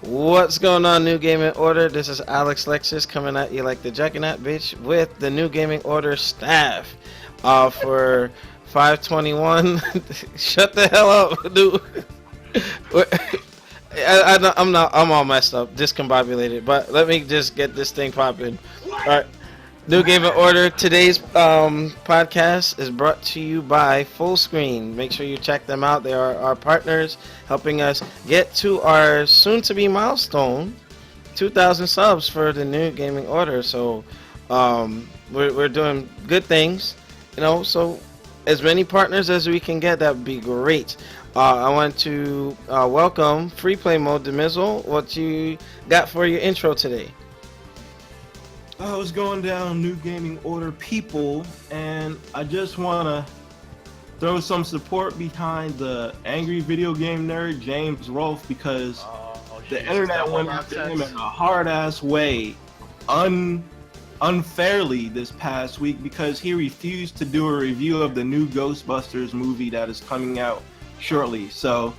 What's going on, New Gaming Order? This is Alex Lexus coming at you like the Juggernaut bitch with the New Gaming Order staff. For 521, shut the hell up, dude. I'm all messed up, discombobulated. But let me just get this thing popping. All right. New Gaming Order. Today's podcast is brought to you by Full Screen. Make sure you check them out. They are our partners, helping us get to our soon-to-be milestone, 2,000 subs for the New Gaming Order. So we're doing good things, So as many partners as we can get, that would be great. I want to welcome Free Play Mode Demizzle. What you got for your intro today? I was going down, New Gaming Order people, and I just want to throw some support behind the angry video game nerd James Rolfe, because the internet went after him in a hard-ass way, unfairly this past week, because he refused to do a review of the new Ghostbusters movie that is coming out shortly. So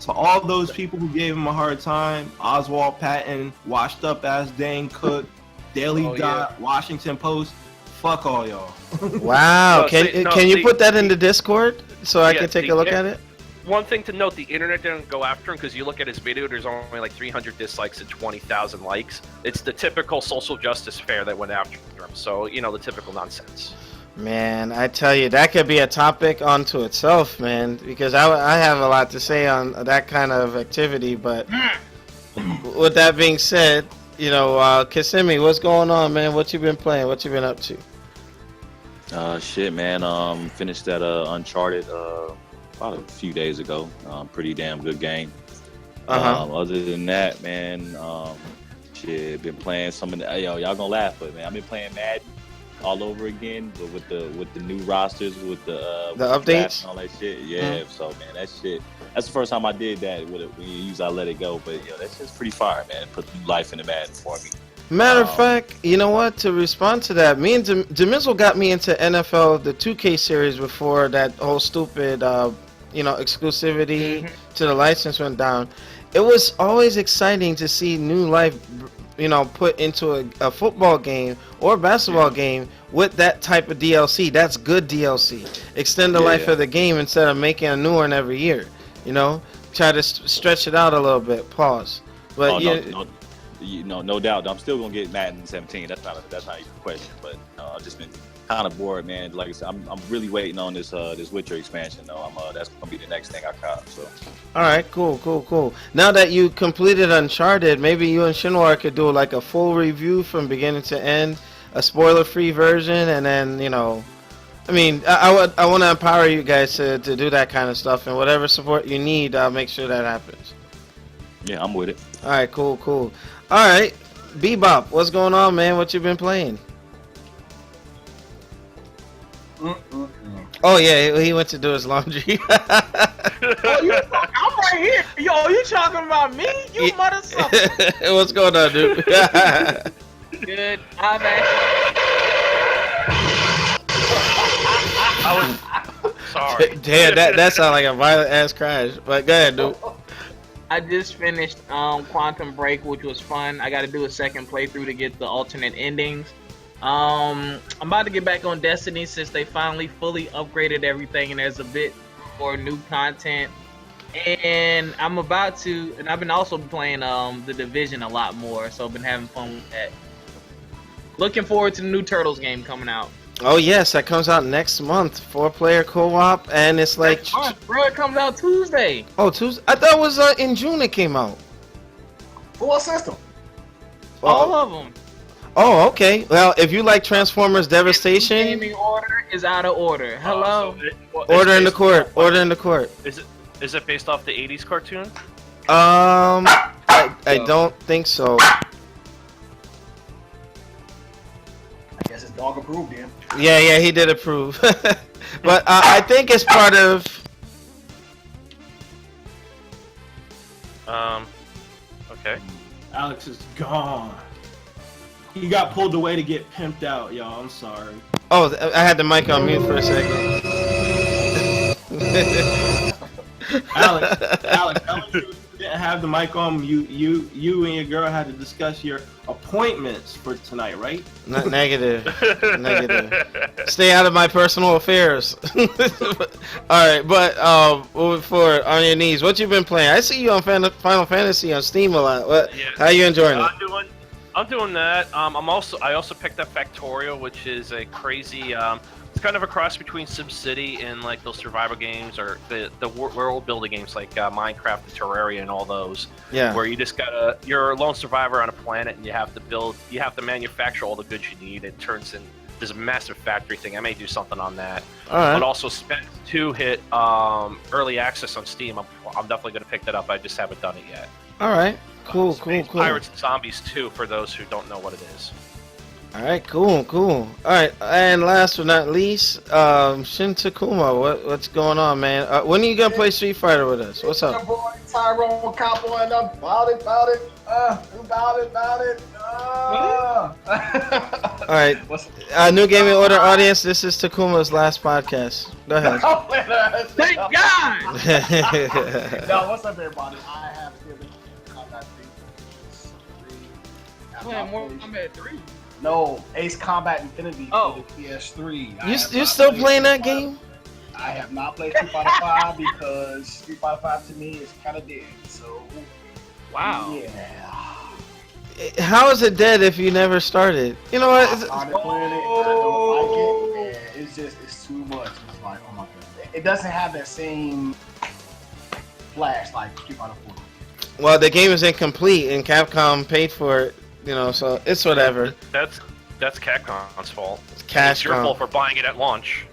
all those people who gave him a hard time, Oswald Patton, washed up ass Dane Cook, Daily Dot, yeah. Washington Post, fuck all y'all. Wow, can you put that in the Discord so I can take a look at it? One thing to note, the internet didn't go after him because you look at his video, there's only like 300 dislikes and 20,000 likes. It's the typical social justice fair that went after him, so, the typical nonsense. Man, I tell you, that could be a topic unto itself, man, because I have a lot to say on that kind of activity, but with that being said, Kissimmee, what's going on, man? What you been playing? What you been up to? Shit, man. Finished that Uncharted about a few days ago. Pretty damn good game. Other than that, man, shit, been playing some of the. Y'all gonna laugh, but man, I've been playing Madden all over again, but with the new rosters, with the updates and all that shit. Yeah, so man, that shit. That's the first time I did that with it. When you use I Let It Go, but that's just pretty fire, man. It put new life in the Madden for me. Matter of fact, you know what? To respond to that, me and Demizzle got me into NFL, the 2K series before that whole stupid, exclusivity to the license went down. It was always exciting to see new life, put into a football game or basketball game with that type of DLC. That's good DLC. Extend the life of the game instead of making a new one every year. Try to stretch it out a little bit. Pause. But no doubt. I'm still gonna get Madden 17. That's not even a question. But I've just been kind of bored, man. Like I said, I'm really waiting on this Witcher expansion though. That's gonna be the next thing I cop. So. All right, cool. Now that you completed Uncharted, maybe you and Shinwar could do like a full review from beginning to end, a spoiler-free version, and then I want to empower you guys to do that kind of stuff, and whatever support you need, I'll make sure that happens. Yeah, I'm with it. All right, cool. All right, Bebop, what's going on, man? What you been playing? Oh yeah, he went to do his laundry. I'm right here. Yo, you talking about me? You mother sucker. What's going on, dude? Good. I'm actually. Sorry. Damn, that sounded like a violent ass crash. But go ahead, dude. I just finished Quantum Break, which was fun. I got to do a second playthrough to get the alternate endings. I'm about to get back on Destiny since they finally fully upgraded everything and there's a bit more new content. And I've been also playing The Division a lot more, so I've been having fun with that. Looking forward to the new Turtles game coming out. Oh yes, that comes out next month. 4-player co-op, and it's like. Bro, it comes out Tuesday. Oh, Tuesday? I thought it was in June it came out. Full system. All of them. Oh, okay. Well, if you like Transformers Devastation, Gaming Order is out of order. Hello. Order in the Court. Order in the Court. Is it based off the 80s cartoon? I don't think so. I guess it's dog approved, then. Yeah, he did approve. But I think it's part of. Okay. Alex is gone. He got pulled away to get pimped out, y'all. I'm sorry. Oh, I had the mic on mute for a second. Alex, didn't have the mic on, you and your girl had to discuss your appointments for tonight, right? Not negative. Negative. Stay out of my personal affairs. All right, but moving forward, on your knees, what you been playing? I see you on Final Fantasy on Steam a lot. How you enjoying it? I'm doing that. I also picked up Factorio, which is a crazy. It's kind of a cross between SimCity and like those survival games or the world building games like Minecraft and Terraria and all those. Yeah. Where you just you're a lone survivor on a planet and you have to manufacture all the goods you need. It turns in this massive factory thing. I may do something on that. All right. But also Spec 2 hit early access on Steam. I'm definitely going to pick that up. I just haven't done it yet. All right. Cool. Pirates and Zombies 2 for those who don't know what it is. All right, cool. All right, and last but not least, Shin Takuma, what's going on, man? When are you gonna play Street Fighter with us? What's up? Your boy Tyrone Capo and about it. All right, New Gaming Order audience, this is Takuma's last podcast. Go ahead. Thank God! No, what's up, everybody? I have still been Combat 3. Playing Mortal Kombat 3. No, Ace Combat Infinity Oh. for the PS3. You still playing that game? I have not played Street Fighter 5 because Street Fighter 5 to me is kind of dead. So, Wow. yeah. How is it dead if you never started? You know I what? started playing it and I don't like it. And it's too much. It's like, oh my god. It doesn't have that same flash like Street Fighter 4. Well, the game is incomplete and Capcom paid for it. You know, so it's whatever. That's Capcom's fault. It's your fault for buying it at launch.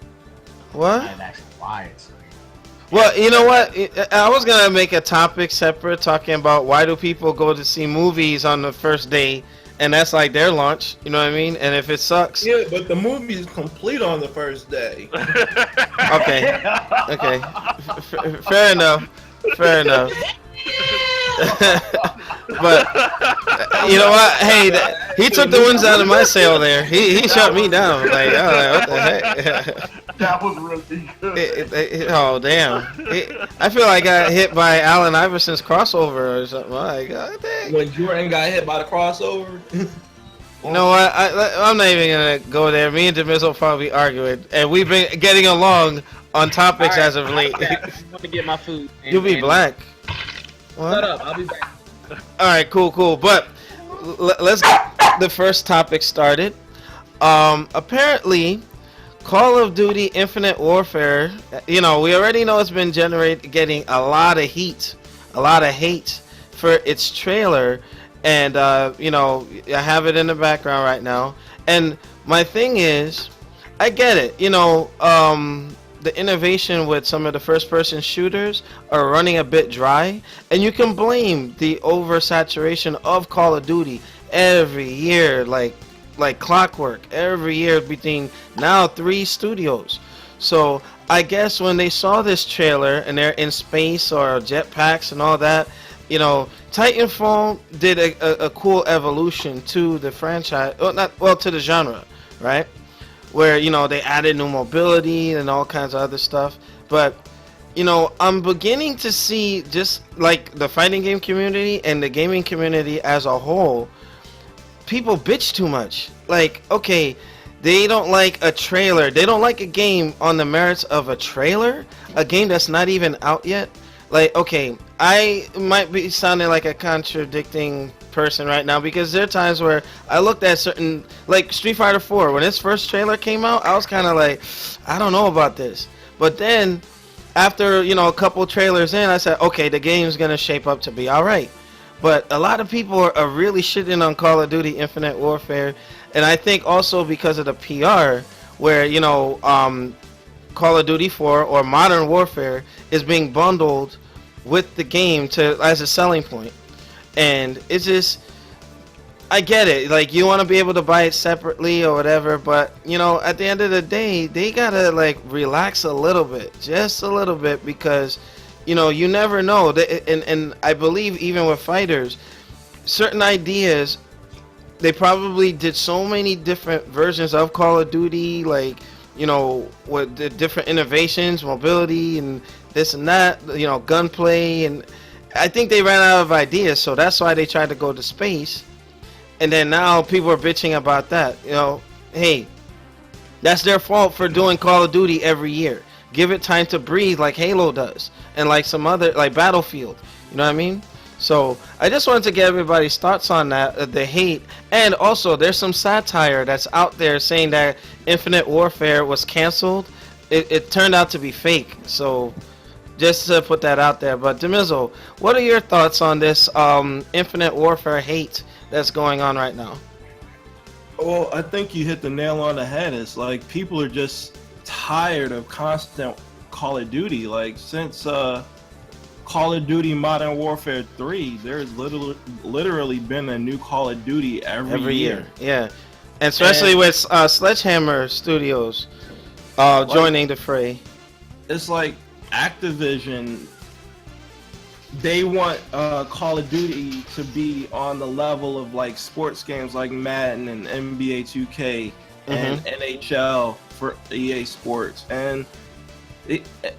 I What? didn't actually buy it. So. Well, you know what? I was gonna make a topic separate talking about why do people go to see movies on the first day, and that's like their launch. You know what I mean? And if it sucks, Yeah, but the movie is complete on the first day. okay, fair enough. But you know what? Hey, he took the ones out of my sale there. He shut me down. Like, what the heck? That was really good. Oh damn! I feel like I got hit by Allen Iverson's crossover or something. Like, God dang. When Jordan got hit by the crossover. You know what? I'm not even gonna go there. Me and Demis will probably arguing, and we've been getting along on topics as of late. I'm gonna get my food. You'll be black. What? Shut up, I'll be back. All right, cool. But let's get the first topic started. Apparently, Call of Duty Infinite Warfare. You know, we already know it's been getting a lot of heat, a lot of hate for its trailer, and you know, I have it in the background right now. And my thing is, I get it. You know, the innovation with some of the first-person shooters are running a bit dry, and you can blame the oversaturation of Call of Duty every year, like clockwork, every year between now 3 studios. So I guess when they saw this trailer and they're in space or jetpacks and all that, you know, Titanfall did a cool evolution to the franchise, to the genre, right? Where, you know, they added new mobility and all kinds of other stuff. But, you know, I'm beginning to see, just like the fighting game community and the gaming community as a whole, people bitch too much. Like, okay, they don't like a trailer. They don't like a game on the merits of a trailer, a game that's not even out yet. Like, okay, I might be sounding like a contradicting person right now, because there are times where I looked at certain, like Street Fighter 4, when its first trailer came out, I was kind of like, I don't know about this. But then, after, you know, a couple trailers in, I said, okay, the game's going to shape up to be alright. But a lot of people are really shitting on Call of Duty Infinite Warfare, and I think also because of the PR, where, you know, Call of Duty 4 or Modern Warfare is being bundled with the game as a selling point. And it's just, I get it, like, you want to be able to buy it separately or whatever, but, you know, at the end of the day, they gotta, like, relax a little bit, just a little bit, because, you know, you never know. And I believe even with fighters, certain ideas, they probably did so many different versions of Call of Duty, like, you know, with the different innovations, mobility, and this and that, you know, gunplay, and I think they ran out of ideas, so that's why they tried to go to space. And then now people are bitching about that. You know, hey, that's their fault for doing Call of Duty every year. Give it time to breathe like Halo does, and like some other, like Battlefield. You know what I mean? So I just wanted to get everybody's thoughts on that, the hate, and also there's some satire that's out there saying that Infinite Warfare was canceled. It turned out to be fake. So just to put that out there. But Demizo, what are your thoughts on this Infinite Warfare hate that's going on right now? Well, I think you hit the nail on the head. It's like people are just tired of constant Call of Duty. Like since Call of Duty Modern Warfare 3, there's literally been a new Call of Duty every year. Yeah, and especially with Sledgehammer Studios joining the fray. It's like Activision, they want Call of Duty to be on the level of like sports games like Madden and NBA 2K and NHL for EA Sports. And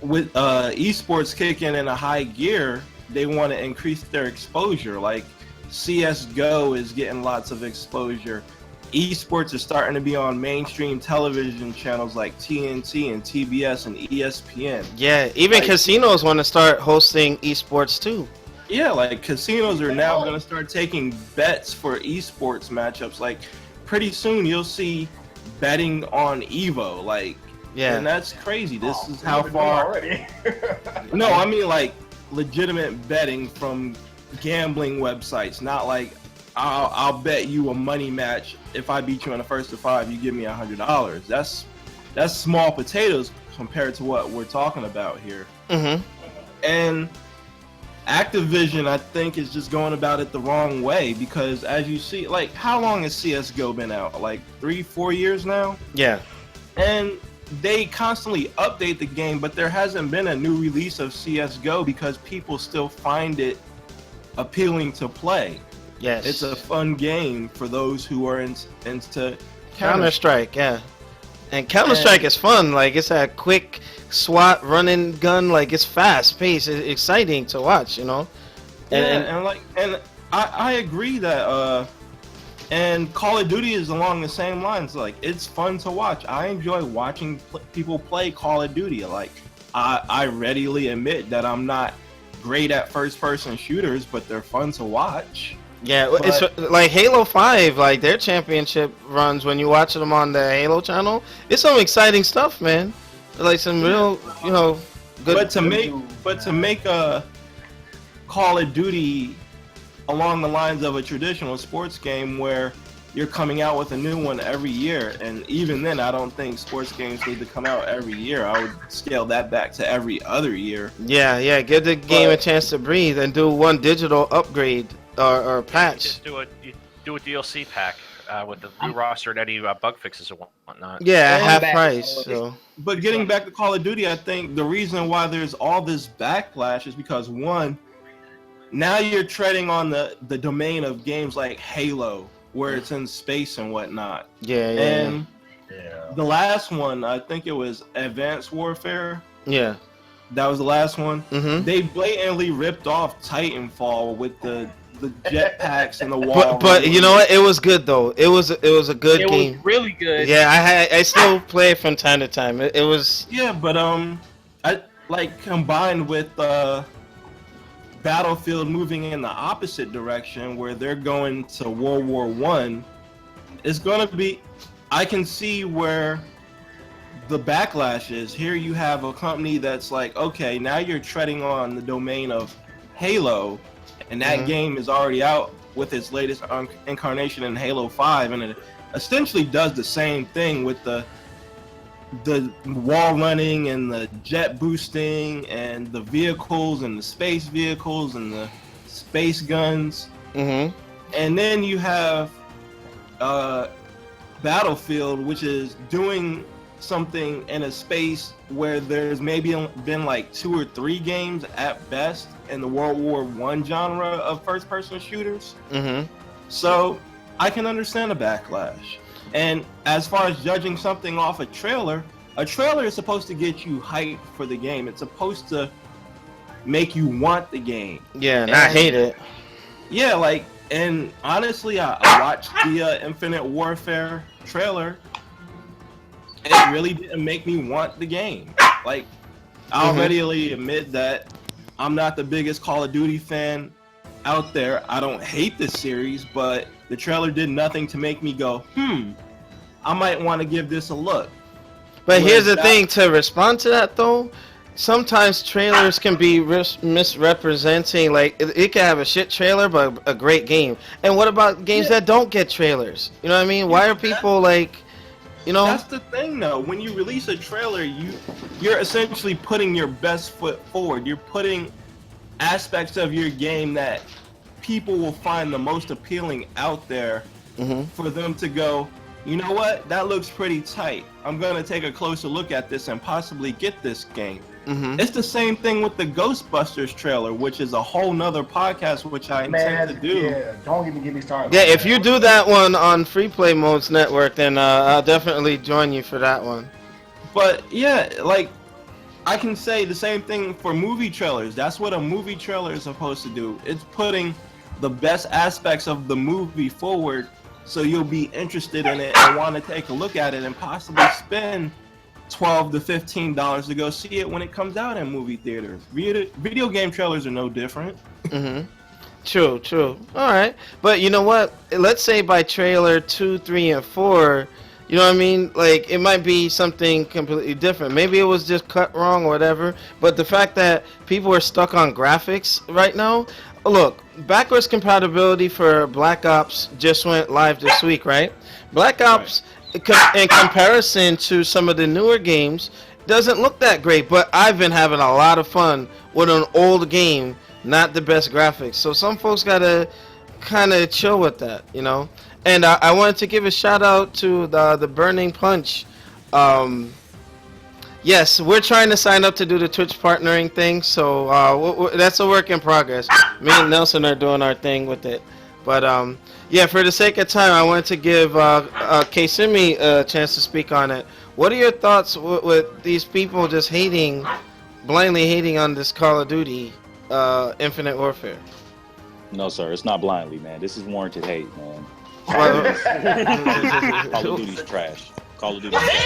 with esports kicking in a high gear, they want to increase their exposure. Like CSGO is getting lots of exposure. Esports is starting to be on mainstream television channels like TNT and TBS and ESPN. Yeah, even like, casinos want to start hosting esports too. Yeah, like casinos are now going to start taking bets for esports matchups. Like pretty soon you'll see betting on Evo. Like, yeah, and that's crazy. This is how far. Already. No, I mean like legitimate betting from gambling websites, not like I'll bet you a money match. If I beat you on the first to 5, you give me $100. That's small potatoes compared to what we're talking about here. And Activision, I think, is just going about it the wrong way because, as you see, like, how long has CS:GO been out? Like 3-4 years now? Yeah. And they constantly update the game, but there hasn't been a new release of CS:GO because people still find it appealing to play. Yes. It's a fun game for those who are into Counter-Strike, yeah. And Counter-Strike is fun. Like, it's a quick SWAT running gun. Like, it's fast-paced. It's exciting to watch, you know? And I agree that, and Call of Duty is along the same lines. Like, it's fun to watch. I enjoy watching people play Call of Duty. Like, I readily admit that I'm not great at first-person shooters, but they're fun to watch. Yeah, it's like Halo 5, like their championship runs when you watch them on the Halo channel. It's some exciting stuff, man. Like some real, you know, good. But to make a Call of Duty along the lines of a traditional sports game where you're coming out with a new one every year, and even then, I don't think sports games need to come out every year. I would scale that back to every other year. Yeah, give the game a chance to breathe and do one digital upgrade. Or patch. Just do a DLC pack with the new roster and any bug fixes and whatnot. Yeah, half price. So. But getting back to Call of Duty, I think the reason why there's all this backlash is because, one, now you're treading on the domain of games like Halo, where it's in space and whatnot. Yeah. And the last one, I think it was Advanced Warfare. Yeah. That was the last one. They blatantly ripped off Titanfall with the jetpacks and the wall. But you know what? It was good though. It was a good game. It was really good. Yeah, I still play it from time to time. It was. Yeah, but I like combined with Battlefield moving in the opposite direction where they're going to World War I. It's gonna be. I can see where the backlash is. Here you have a company that's like, okay, now you're treading on the domain of Halo. And that game is already out with its latest incarnation in Halo 5, and it essentially does the same thing with the wall running and the jet boosting and the vehicles and the space vehicles and the space guns. And then you have Battlefield, which is doing something in a space where there's maybe been like 2 or 3 games at best in the World War I genre of first-person shooters. So I can understand the backlash. And as far as judging something off a trailer is supposed to get you hyped for the game. It's supposed to make you want the game. Yeah, and I hate it. Yeah, like, and honestly, I watched the Infinite Warfare trailer. It really didn't make me want the game. Like, I'll readily admit that I'm not the biggest Call of Duty fan out there. I don't hate this series, but the trailer did nothing to make me go, I might want to give this a look. But here's the thing, to respond to that though, sometimes trailers can be misrepresenting, like it can have a shit trailer but a great game. And what about games that don't get trailers? You know what I mean? Why are people like, you know? That's the thing though. When you release a trailer, you're essentially putting your best foot forward. You're putting aspects of your game that people will find the most appealing out there for them to go, you know what, that looks pretty tight. I'm gonna take a closer look at this and possibly get this game. It's the same thing with the Ghostbusters trailer, which is a whole nother podcast which I intend to do. Yeah, don't even get me started. Yeah, if you do that one on Free Play Modes Network, then I'll definitely join you for that one. But yeah, like, I can say the same thing for movie trailers. That's what a movie trailer is supposed to do. It's putting the best aspects of the movie forward, so you'll be interested in it and want to take a look at it and possibly spend $12 to $15 to go see it when it comes out in movie theaters. Video game trailers are no different. True. All right, but you know what? Let's say by trailer 2, 3, and 4, you know what I mean? Like, it might be something completely different. Maybe it was just cut wrong or whatever. But the fact that people are stuck on graphics right now. Look, backwards compatibility for Black Ops just went live this week, right? Black Ops, in comparison to some of the newer games, doesn't look that great. But I've been having a lot of fun with an old game, not the best graphics. So some folks gotta kind of chill with that, you know. And I wanted to give a shout out to the Burning Punch. Yes, we're trying to sign up to do the Twitch partnering thing, so that's a work in progress. Me and Nelson are doing our thing with it. But yeah, for the sake of time, I wanted to give K-Simi a chance to speak on it. What are your thoughts with these people just blindly hating on this Call of Duty Infinite Warfare? No, sir, it's not blindly, man. This is warranted hate, man. Well, Call of Duty's trash. Call of Duty's trash.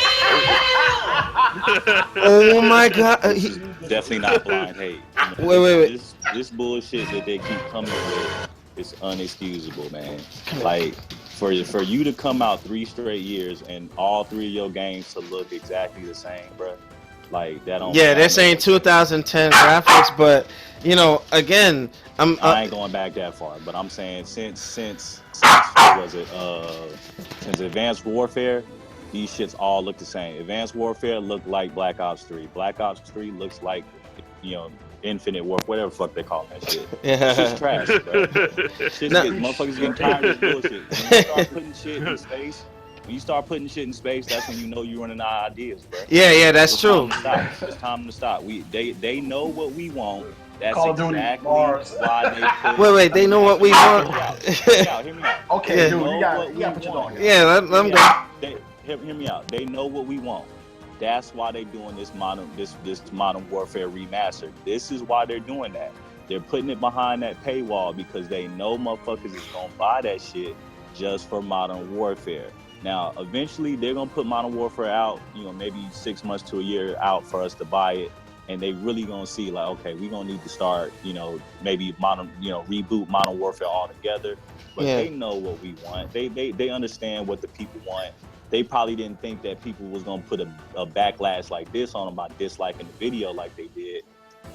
oh my God! This is definitely not blind hate. Wait. This bullshit that they keep coming with is unexcusable, man. Like, for you to come out 3 straight years and all 3 of your games to look exactly the same, bro. Like, that don't. Yeah, they're saying 2010 graphics, but you know, again, I ain't going back that far, but I'm saying since what was it? Since Advanced Warfare, these shits all look the same. Advanced Warfare looked like Black Ops 3. Black Ops 3 looks like, you know, Infinite Warfare, whatever the fuck they call that shit. Yeah. Shit's trash, bro. Motherfuckers getting tired of this bullshit. When you start putting shit in space, that's when you know you're running out of ideas, bro. Yeah, that's true. It's time to stop. They know what we want. That's Call of Duty, exactly Mars. why they put... Wait, they know what we want. Hear me out. Okay, Yeah. dude, you got put your dog in. Yeah, let them go. Hear me out. They know what we want. That's why they're doing this modern warfare remaster. This is why they're doing that. They're putting it behind that paywall because they know motherfuckers is gonna buy that shit just for Modern Warfare. Now, eventually, they're gonna put Modern Warfare out. You know, maybe 6 months to a year out for us to buy it. And they really gonna see like, okay, we gonna need to start, you know, maybe reboot Modern Warfare altogether. But Yeah. They know what we want. They understand what the people want. They probably didn't think that people was gonna put a backlash like this on them by disliking the video like they did.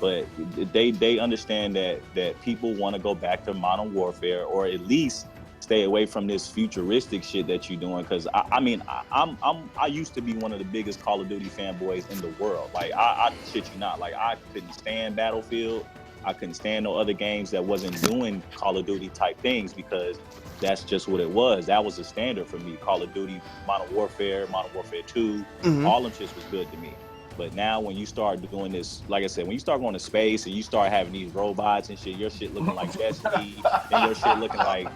But they understand that people want to go back to Modern Warfare, or at least stay away from this futuristic shit that you're doing. Because I used to be one of the biggest Call of Duty fanboys in the world. Like I shit you not. Like I couldn't stand Battlefield. I couldn't stand no other games that wasn't doing Call of Duty type things, because that's just what it was. That was the standard for me. Call of Duty, Modern Warfare 2, all them shits was good to me. But now when you start doing this, like I said, when you start going to space and you start having these robots and shit, your shit looking like Destiny, and your shit looking like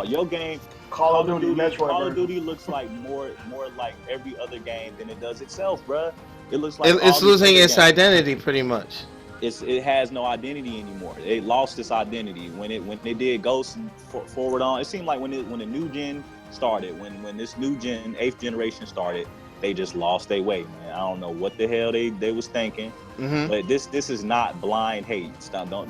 your game. Call of Duty, Metroid. Call of Duty looks like more like every other game than it does itself, bruh. It looks like It's losing its identity pretty much. it has no identity anymore. It lost its identity when they did Ghost and Forward On. It seemed like when the new gen started, when this new gen 8th generation started, they just lost their way, man. I don't know what the hell they was thinking, but this is not blind hate.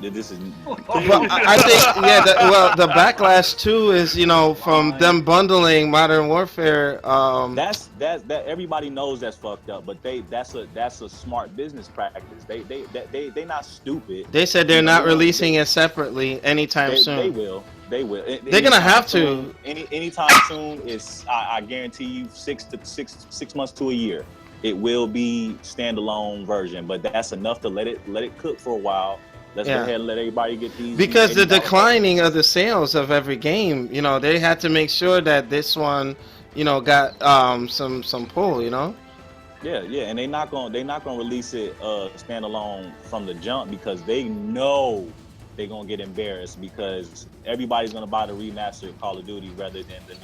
This is. Well, I think the backlash too is from them bundling Modern Warfare. That everybody knows that's fucked up, but that's a smart business practice. They not stupid. They said they're not releasing it separately anytime soon. They will. They're gonna have to. Anytime soon is I guarantee you 6 months to a year. It will be standalone version, but that's enough to let it cook for a while. Let's go ahead and let everybody get these. Because the declining of the sales of every game, they had to make sure that this one, got some pull, Yeah, and they're not gonna release it standalone from the jump because they know they're gonna get embarrassed because everybody's gonna buy the remastered Call of Duty rather than the new,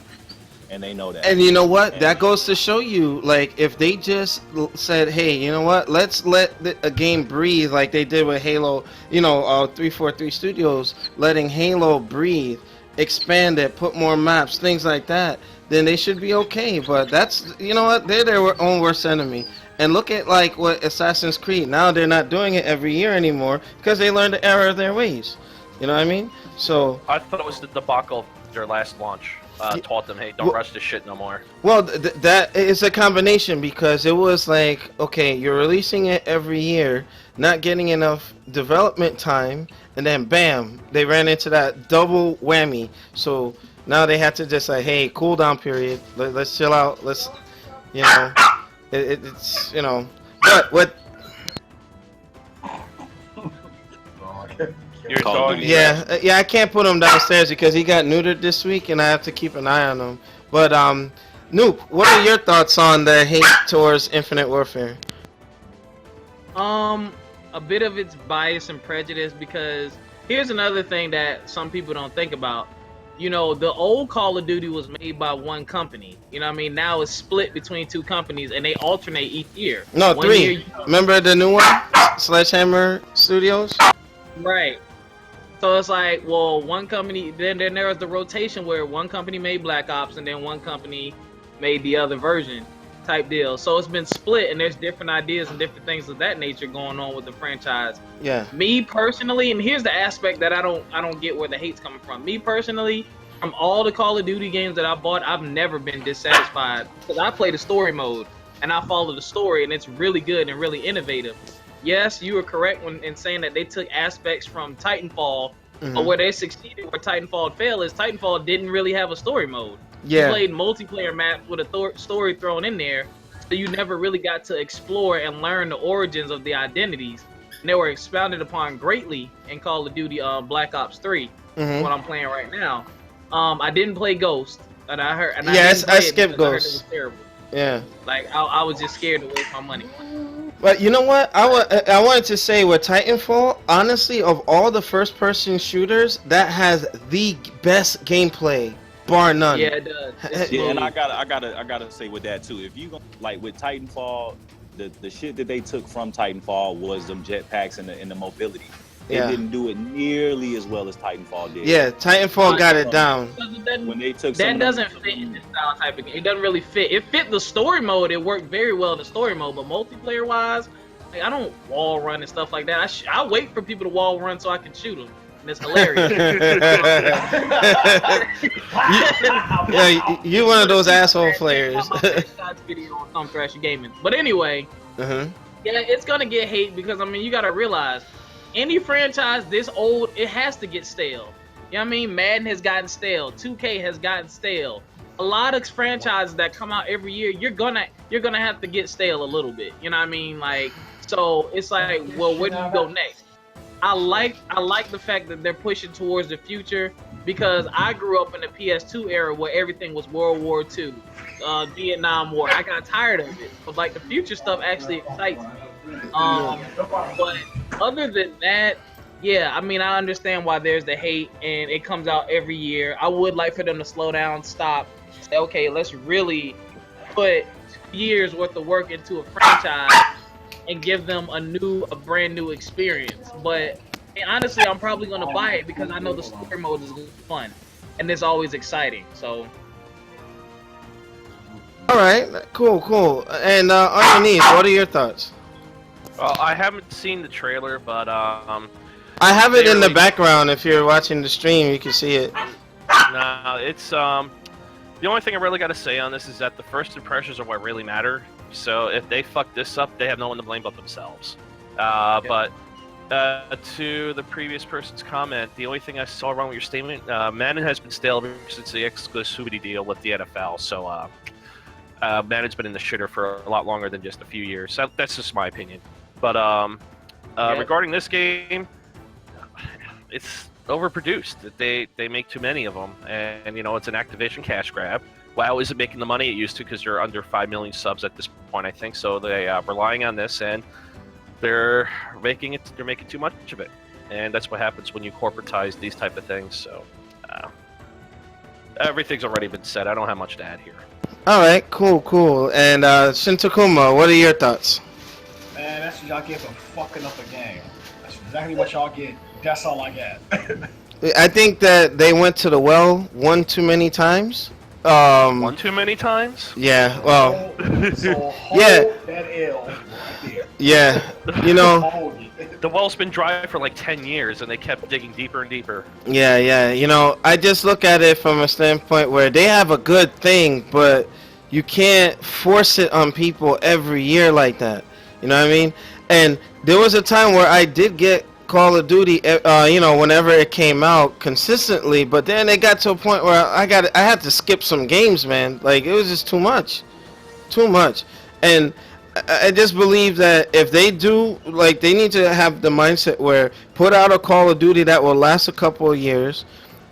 and they know that. And you know what? That goes to show you, like, if they just said, hey, you know what? Let's let a game breathe like they did with Halo, 343 Studios, letting Halo breathe, expand it, put more maps, things like that, then they should be okay. But that's, they're their own worst enemy. And look at like what Assassin's Creed. Now they're not doing it every year anymore because they learned the error of their ways. You know what I mean? So I thought it was the debacle of their last launch. Taught them, hey, don't rush this shit no more. Well, that is a combination because it was like, okay, you're releasing it every year, not getting enough development time, and then bam, they ran into that double whammy. So now they had to just say, hey, cool down period. Let's chill out. Let's, it's but what. Your dog. Yeah, I can't put him downstairs because he got neutered this week, and I have to keep an eye on him. But Noop, what are your thoughts on the hate towards Infinite Warfare? A bit of it's bias and prejudice because here's another thing that some people don't think about. The old Call of Duty was made by one company. Now it's split between two companies, and they alternate each year. No, 3. Remember the new one, Sledgehammer Studios? Right. So it's like, well, one company, then there was the rotation where one company made Black Ops and then one company made the other version type deal. So it's been split and there's different ideas and different things of that nature going on with the franchise. Yeah. Me personally, and here's the aspect that I don't get where the hate's coming from. Me personally, from all the Call of Duty games that I bought, I've never been dissatisfied because I play the story mode and I follow the story and it's really good and really innovative. Yes, you were correct in saying that they took aspects from Titanfall, but where they succeeded, where Titanfall failed, is Titanfall didn't really have a story mode. Yeah. You played multiplayer maps with a story thrown in there, so you never really got to explore and learn the origins of the identities. And they were expounded upon greatly in Call of Duty Black Ops 3, what I'm playing right now. I didn't play Ghost, and I heard. And I skipped Ghost. I heard it was terrible. Yeah. Like I was just scared to waste my money. But you know what? I wanted to say with Titanfall, honestly, of all the first-person shooters, that has the best gameplay, bar none. Yeah, it does. Yeah, and I gotta say with that too. If you go like with Titanfall, the shit that they took from Titanfall was them jetpacks and the mobility. They didn't do it nearly as well as Titanfall did. Yeah, Titanfall got it down. When they took that doesn't fit in this style type of game. It doesn't really fit. It fit the story mode. It worked very well in the story mode, but multiplayer wise, like, I don't wall run and stuff like that. I wait for people to wall run so I can shoot them, and it's hilarious. You're one of those asshole players. Video on Thumb Thrasher Gaming. But anyway, yeah, it's gonna get hate because you gotta realize. Any franchise this old, it has to get stale. You know what I mean? Madden has gotten stale. 2K has gotten stale. A lot of franchises that come out every year, you're gonna have to get stale a little bit. You know what I mean? Like, so it's like, well, where do you go next? I like the fact that they're pushing towards the future because I grew up in the PS2 era where everything was World War II, Vietnam War. I got tired of it, but like the future stuff actually excites me. But other than that, yeah, I understand why there's the hate and it comes out every year. I would like for them to slow down, stop, say, okay, let's really put years worth of work into a franchise and give them a brand new experience. But honestly, I'm probably gonna buy it because I know the story mode is fun and it's always exciting. So All right, cool. And underneath, what are your thoughts? I haven't seen the trailer, but I have it in the background. If you're watching the stream, you can see it. no, it's the only thing I really got to say on this is that the first impressions are what really matter. So if they fuck this up, they have no one to blame but themselves. But to the previous person's comment, the only thing I saw wrong with your statement, Madden has been stale ever since the exclusivity deal with the NFL. So Madden's been in the shitter for a lot longer than just a few years. So that's just my opinion. But regarding this game, it's overproduced. They make too many of them, and it's an Activision cash grab. WoW isn't making the money it used to because they're under 5 million subs at this point, I think. So they are relying on this, and they're making too much of it, and that's what happens when you corporatize these type of things. So everything's already been said. I don't have much to add here. All right, cool. And Shintakuma, what are your thoughts? Man, that's what y'all get for fucking up a game. That's exactly what y'all get. That's all I got. I think that they went to the well one too many times. One too many times? Yeah, well, So hold yeah. that L right there. Yeah, Hold it. The well's been dry for like 10 years, and they kept digging deeper and deeper. yeah. I just look at it from a standpoint where they have a good thing, but you can't force it on people every year like that. You know what I mean? And there was a time where I did get Call of Duty, whenever it came out consistently, but then it got to a point where I had to skip some games, man. Like, it was just too much. And I just believe that if they do, like, they need to have the mindset where put out a Call of Duty that will last a couple of years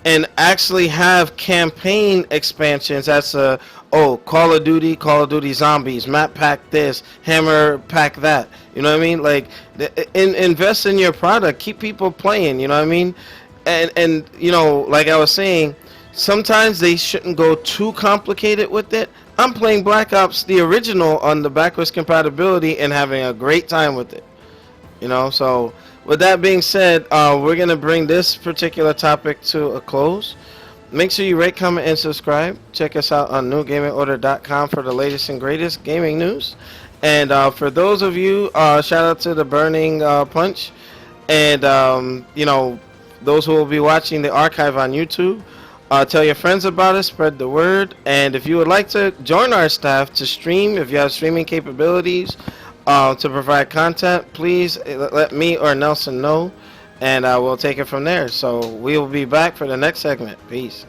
and actually have campaign expansions. That's Call of Duty Zombies, map pack this, hammer pack that. You know what I mean? Like, invest in your product, keep people playing. You know what I mean? And like I was saying, sometimes they shouldn't go too complicated with it. I'm playing Black Ops the original on the backwards compatibility and having a great time with it. So with that being said, we're gonna bring this particular topic to a close. Make sure you rate, comment, and subscribe. Check us out on Newgamingorder.com for the latest and greatest gaming news. And for those of you, shout out to the Burning Punch. And, those who will be watching the archive on YouTube, tell your friends about it, spread the word. And if you would like to join our staff to stream, if you have streaming capabilities to provide content, please let me or Nelson know. And we'll take it from there. So we will be back for the next segment. Peace.